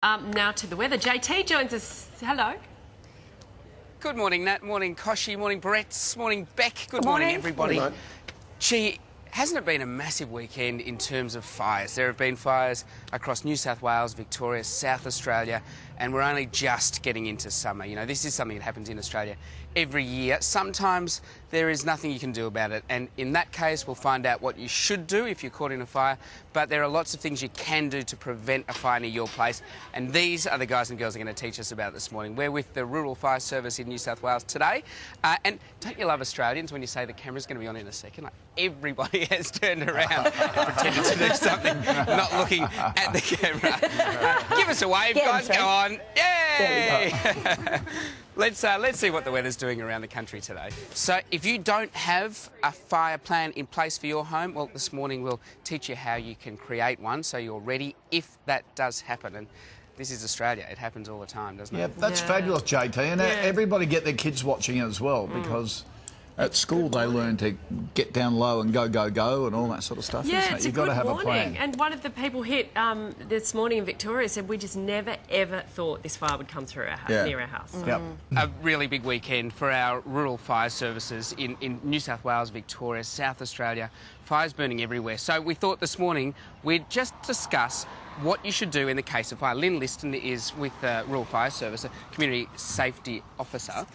Now to the weather. JT joins us. Hello. Good morning, Nat. Morning, Koshi. Morning, Brett. Morning, Beck. Good morning, everybody. Morning, Gee, hasn't it been a massive weekend in terms of fires? There have been fires across New South Wales, Victoria, South Australia, and we're only just getting into summer. You know, this is something that happens in Australia every year. Sometimes there is nothing you can do about it, and in that case we'll find out what you should do if you're caught in a fire, but there are lots of things you can do to prevent a fire near your place, and these are the guys and girls who are going to teach us about it this morning. We're with the Rural Fire Service in New South Wales today, and don't you love Australians when you say the camera's going to be on in a second? Like, everybody has turned around and pretended to do something, not looking at the camera. Give us a wave, guys. Go on. Yay! Let's see what the weather's doing around the country today. So if you don't have a fire plan in place for your home, well, this morning we'll teach you how you can create one so you're ready if that does happen. And this is Australia. It happens all the time, doesn't it? Yeah, that's fabulous, JT. And everybody get their kids watching it as well, because at school they learn to get down low and go, go, go and all that sort of stuff. Yeah, isn't it? it's You've got to have a plan. And one of the people hit this morning in Victoria said, we just never, ever thought this fire would come through our near our house. Yep. A really big weekend for our rural fire services in New South Wales, Victoria, South Australia. Fires burning everywhere. So we thought this morning we'd just discuss what you should do in the case of fire. Lynn Liston is with the Rural Fire Service, a Community Safety Officer.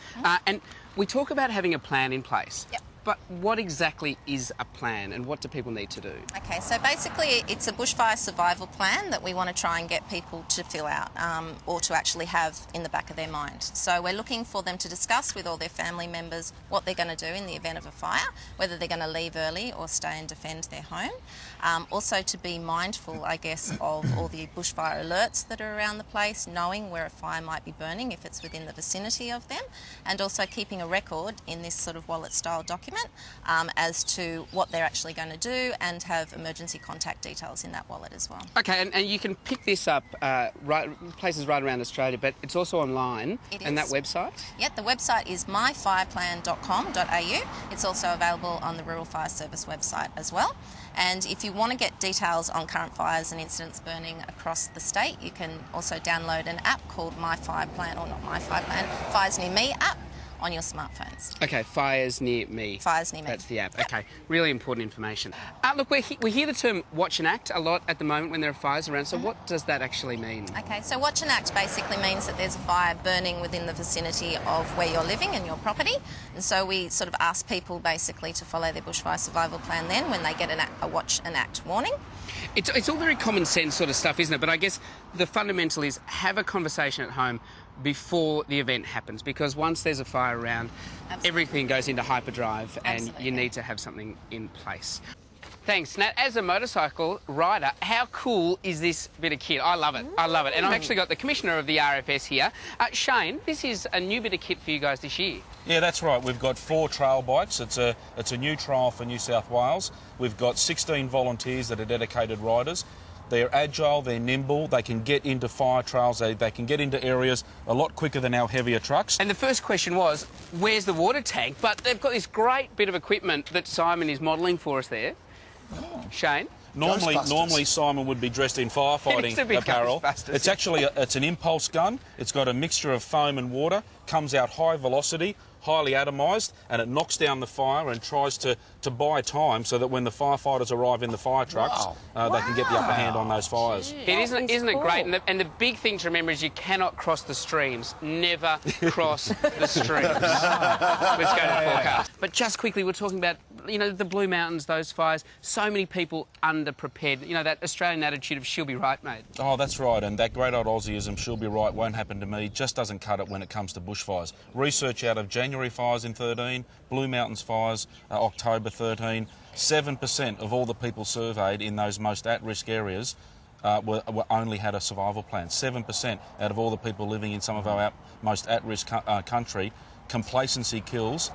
And we talk about having a plan in place. Yep. But what exactly is a plan and what do people need to do? Okay, so basically it's a bushfire survival plan that we want to try and get people to fill out or to actually have in the back of their mind. So we're looking for them to discuss with all their family members what they're going to do in the event of a fire, whether they're going to leave early or stay and defend their home. Also to be mindful, I guess, of all the bushfire alerts that are around the place, knowing where a fire might be burning if it's within the vicinity of them, and also keeping a record in this sort of wallet-style document as to what they're actually going to do and have emergency contact details in that wallet as well. Okay, and you can pick this up places right around Australia, but it's also online. It and is. that website? Yep, the website is myfireplan.com.au. It's also available on the Rural Fire Service website as well. And if you want to get details on current fires and incidents burning across the state, you can also download an app called My Fire Plan, or not My Fire Plan, Fires Near Me app on your smartphones. Okay, Fires Near Me. Fires Near Me. That's the app. Okay, really important information. Look, we hear the term watch and act a lot at the moment when there are fires around, so what does that actually mean? Okay, so watch and act basically means that there's a fire burning within the vicinity of where you're living and your property, and so we sort of ask people basically to follow their bushfire survival plan then when they get a watch and act warning. It's all very common sense sort of stuff, isn't it? But I guess the fundamental is have a conversation at home before the event happens, because once there's a fire around, everything goes into hyperdrive and you need to have something in place. Thanks, Nat. As a motorcycle rider, how cool is this bit of kit? I love it. I love it. And I've actually got the Commissioner of the RFS here. Shane, this is a new bit of kit for you guys this year. Yeah, that's right. We've got 4 trail bikes. It's a new trial for New South Wales. We've got 16 volunteers that are dedicated riders. They're agile, they're nimble, they can get into fire trails, they can get into areas a lot quicker than our heavier trucks. And the first question was, where's the water tank? But they've got this great bit of equipment that Simon is modelling for us there. Shane? Normally Simon would be dressed in firefighting apparel. It's actually it's an impulse gun. It's got a mixture of foam and water, comes out high velocity, highly atomised, and it knocks down the fire and tries to buy time so that when the firefighters arrive in the fire trucks, they can get the upper hand on those fires. Isn't it great? And the big thing to remember is you cannot cross the streams. Never cross the streams. Let's go to the forecast. But just quickly, we're talking about, you know, the Blue Mountains, those fires. So many people underprepared. You know, that Australian attitude of she'll be right, mate. Oh, that's right. And that great old Aussieism, she'll be right, won't happen to me, just doesn't cut it when it comes to bushfires. Research out of January fires in 13, Blue Mountains fires, October 13, 7% of all the people surveyed in those most at-risk areas only had a survival plan. 7% out of all the people living in some of our most at-risk country. Complacency kills.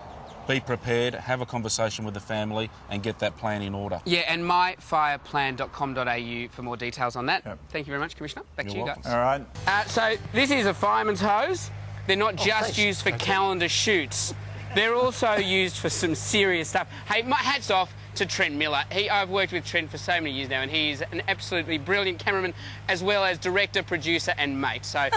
Be prepared, have a conversation with the family and get that plan in order. Yeah, and myfireplan.com.au for more details on that. Yep. Thank you very much, Commissioner. Back to you guys. All right. So this is a fireman's hose. They're not just used for calendar shoots. They're also used for some serious stuff. Hey, my hat's off to Trent Miller. I've worked with Trent for so many years now, and he is an absolutely brilliant cameraman, as well as director, producer, and mate. So,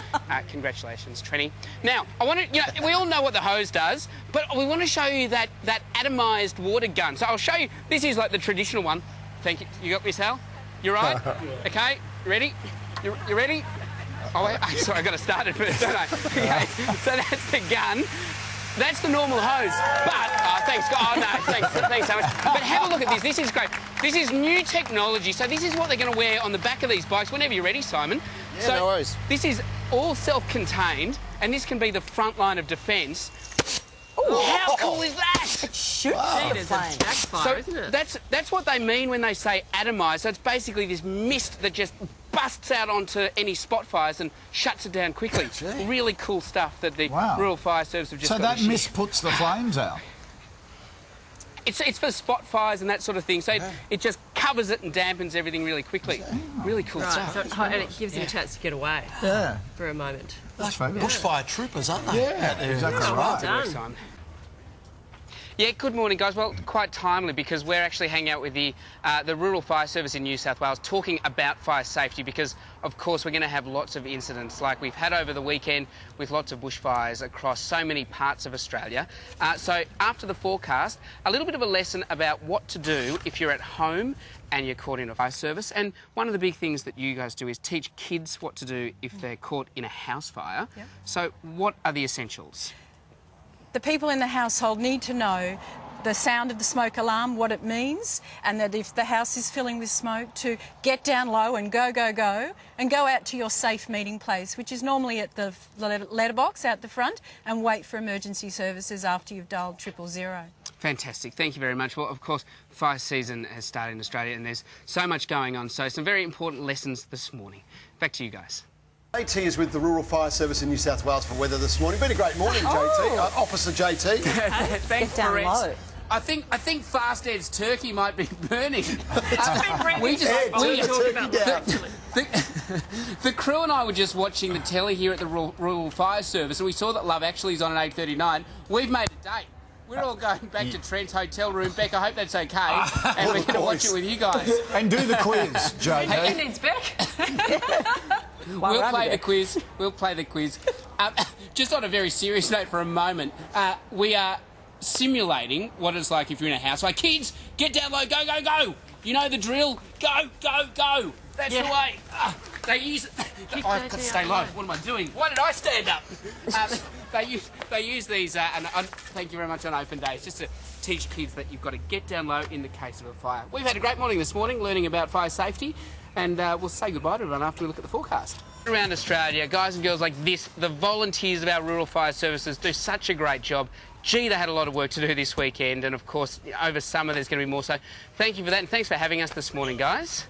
congratulations, Trenny. Now, I want to, we all know what the hose does, but we want to show you that atomised water gun. So I'll show you. This is like the traditional one. Thank you. You got this, Hal? You right? Okay. Ready? You ready? Oh, wait. Sorry, I got to start it first, don't I? Okay. So that's the gun. That's the normal hose. But, thanks, God. Oh, no, thanks so much. But have a look at this. This is great. This is new technology. So this is what they're going to wear on the back of these bikes whenever you're ready, Simon. Yeah, so no worries. This is all self-contained, and this can be the front line of defence. How cool is that? It shoots the plane. Backfire, isn't it? That's what they mean when they say atomised. So it's basically this mist that just busts out onto any spot fires and shuts it down quickly. Really cool stuff that the Rural Fire Service have just got. So that mist puts the flames out? It's for spot fires and that sort of thing. So it just covers it and dampens everything really quickly. Really cool stuff. So, and it gives them a chance to get away for a moment. That's fabulous. Bushfire troopers, aren't they? Yeah, exactly right. Well done. Yeah, good morning, guys. Well, quite timely because we're actually hanging out with the Rural Fire Service in New South Wales talking about fire safety because, of course, we're going to have lots of incidents like we've had over the weekend with lots of bushfires across so many parts of Australia. So after the forecast, a little bit of a lesson about what to do if you're at home and you're caught in a fire service. And one of the big things that you guys do is teach kids what to do if they're caught in a house fire. Yep. So what are the essentials? The people in the household need to know the sound of the smoke alarm, what it means, and that if the house is filling with smoke, to get down low and go, and go out to your safe meeting place, which is normally at the letterbox out the front, and wait for emergency services after you've dialed 000. Fantastic. Thank you very much. Well, of course, fire season has started in Australia and there's so much going on, so some very important lessons this morning. Back to you guys. JT is with the Rural Fire Service in New South Wales for weather this morning. Been a great morning, JT. Officer JT. Thanks, Brett. I think Fast Ed's turkey might be burning. The crew and I were just watching the telly here at the Rural Fire Service and we saw that Love Actually is on at 8:39. We've made a date. We're all going back to Trent's hotel room. Beck, I hope that's okay. And we're going to watch it with you guys. And do the quiz, JT. Hey, it's Beck. We'll play the quiz. We'll play the quiz. Just on a very serious note for a moment, we are simulating what it's like if you're in a house. Like, kids, get down low, go. You know the drill. Go. That's the way. They use it. I've got to stay low. What am I doing? Why did I stand up? They use these, and thank you very much on open days, just to teach kids that you've got to get down low in the case of a fire. We've had a great morning this morning learning about fire safety, and we'll say goodbye to everyone after we look at the forecast. Around Australia, guys and girls like this, the volunteers of our Rural Fire Services do such a great job. Gee, they had a lot of work to do this weekend, and of course, over summer there's going to be more. So thank you for that, and thanks for having us this morning, guys.